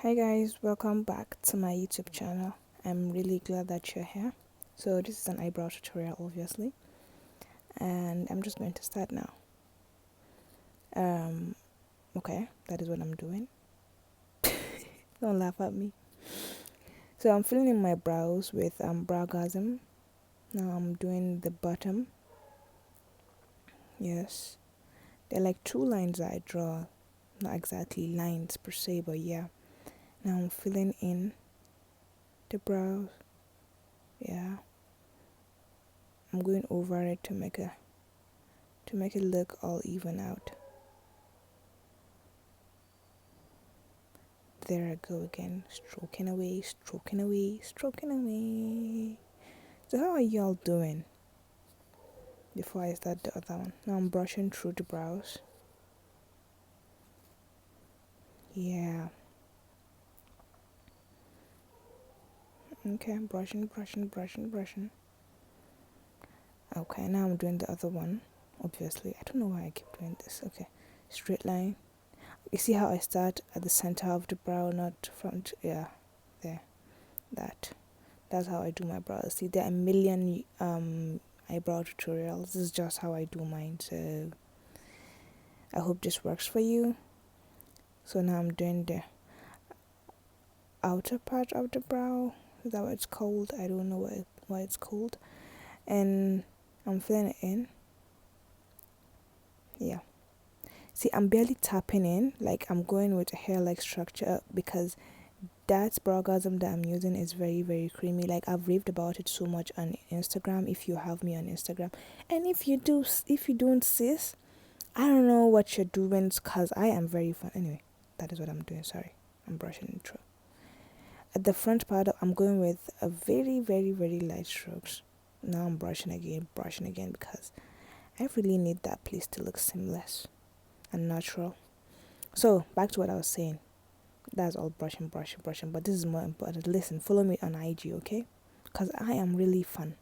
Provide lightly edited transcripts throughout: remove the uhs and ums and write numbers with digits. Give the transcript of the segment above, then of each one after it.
Hi guys, welcome back to my YouTube channel. I'm really glad that you're here. So this is an eyebrow tutorial obviously, and I'm just going to start now. Okay, that is what I'm doing. Don't laugh at me. So I'm filling in my brows with browgasm. Now I'm doing the bottom. Yes. They're like two lines that I draw. Not exactly lines per se, but yeah. Now I'm filling in the brows. Yeah. I'm going over it to make it look all even out. There I go again, stroking away, stroking away, stroking away. So how are y'all doing? Before I start the other one. Now I'm brushing through the brows. Yeah. Okay, brushing, brushing, brushing, brushing. Okay, now I'm doing the other one. Obviously, I don't know why I keep doing this. Okay, straight line. You see how I start at the center of the brow, not front? Yeah, there. That's how I do my brows. See, there are a million eyebrow tutorials. This is just how I do mine. So I hope this works for you. So now I'm doing the outer part of the brow. Is that what it's called? I don't know what it's called. And I'm filling it in. Yeah. See, I'm barely tapping in. Like, I'm going with a hair-like structure because that browgasm that I'm using is very, very creamy. Like, I've raved about it so much on Instagram, if you have me on Instagram. And if you don't, sis, I don't know what you're doing because I am very fun. Anyway, that is what I'm doing. Sorry, I'm brushing it through. At the front part, I'm going with a very, very, very light strokes. Now I'm brushing again because I really need that place to look seamless and natural. So back to what I was saying. That's all brushing, brushing, brushing. But this is more important. Listen, follow me on IG, okay? Because I am really fun.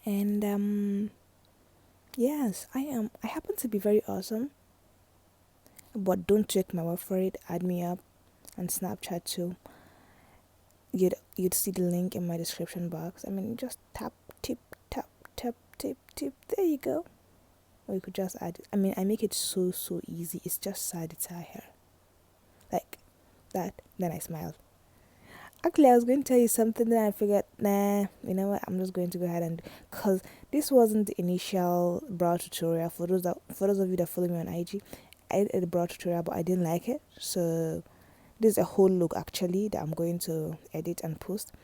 And yes, I am. I happen to be very awesome. But don't take my word for it. Add me up on Snapchat too. You'd see the link in my description box. I mean, just tap, tip, tap, tap, tip, tip. There you go. Or you could just add it. I mean, I make it so easy. It's just side to hair, like that. Then I smile. Actually, I was going to tell you something, then I figured, nah. You know what? I'm just going to go ahead and because this wasn't the initial brow tutorial. For those of you that follow me on IG, I did a brow tutorial, but I didn't like it, so this is a whole look actually that I'm going to edit and post.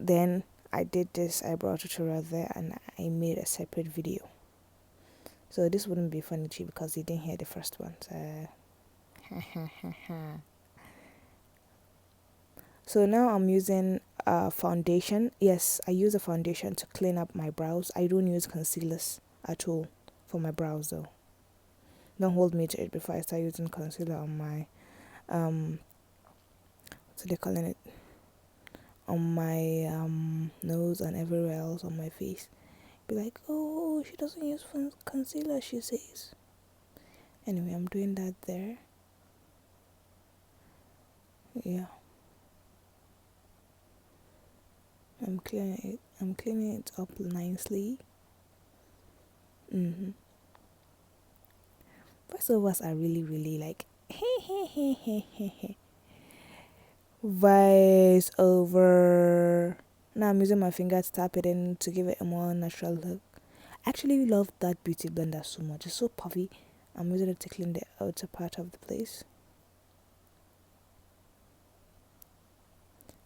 Then I did this eyebrow tutorial there and I made a separate video. So this wouldn't be funny to you because you didn't hear the first one. So now I'm using a foundation. Yes, I use a foundation to clean up my brows. I don't use concealers at all for my brows though. Don't hold me to it before I start using concealer on my what's they calling it, on my nose and everywhere else on my face. Be like, oh, she doesn't use concealer, she says. Anyway, I'm doing that there. Yeah. I'm cleaning it up nicely. Voiceovers are really like voice over. Now I'm using my finger to tap it in to give it a more natural look. I actually love that beauty blender so much. It's so puffy. I'm using it to clean the outer part of the place.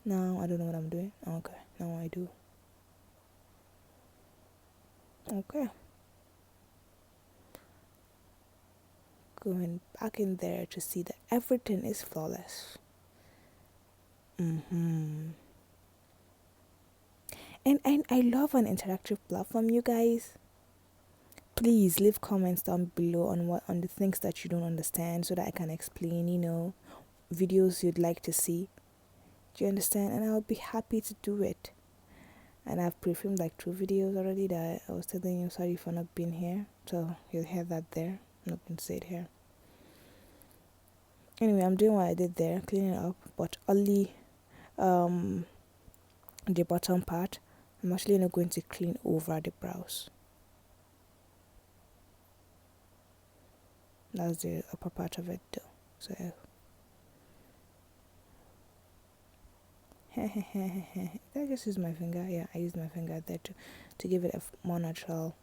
Now I don't know what I'm doing. Okay, now I do. Okay. Going back in there to see that everything is flawless. And I love an interactive platform, you guys. Please leave comments down below on the things that you don't understand so that I can explain, videos you'd like to see. Do you understand? And I'll be happy to do it. And I've pre-filmed like 2 videos already that I was telling you sorry for not being here. So you'll hear that there. I'm not going to say it here. Anyway, I'm doing what I did there, cleaning up, but only um the bottom part. I'm actually not going to clean over the brows. That's the upper part of it though. So did I just use my finger? Yeah, I used my finger there to give it a more natural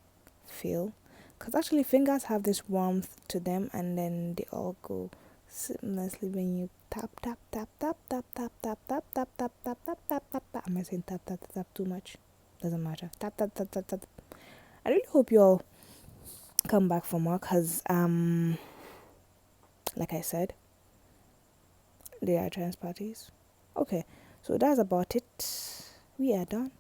feel. Because actually fingers have this warmth to them, and then they all go seamlessly when you tap tap tap tap tap tap tap tap tap tap tap tap tap tap tap. Am I saying tap tap tap tap too much? Doesn't matter. Tap tap tap tap tap. I really hope you all come back for more, because like I said, they are trans parties. Okay, so that's about it. We are done.